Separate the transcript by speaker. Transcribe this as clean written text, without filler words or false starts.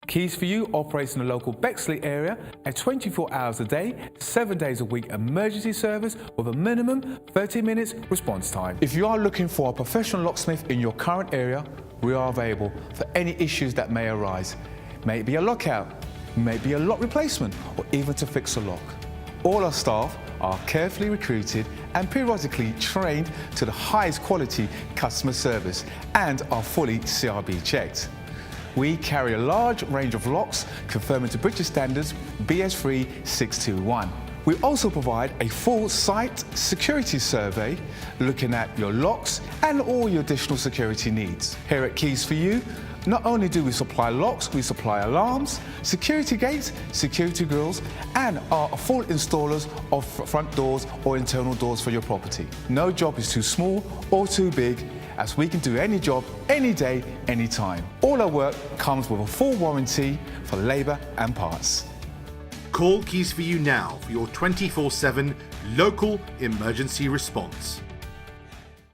Speaker 1: Keys for You operates in the local Bexley area at 24 hours a day, 7 days a week emergency service with a minimum 30 minutes response time. If you are looking for a professional locksmith in your current area, we are available for any issues that may arise. May it be a lockout, may it be a lock replacement, or even to fix a lock. All our staff are carefully recruited and periodically trained to the highest quality customer service and are fully CRB checked. We carry a large range of locks conforming to British standards BS3 621. We also provide a full site security survey looking at your locks and all your additional security needs. Here at Keys for You, not only do we supply locks, we supply alarms, security gates, security grills, and are full installers of front doors or internal doors for your property. No job is too small or too big, as we can do any job, any day, anytime. All our work comes with a full warranty for labour and parts.
Speaker 2: Call Keys for You now for your 24/7 local emergency response.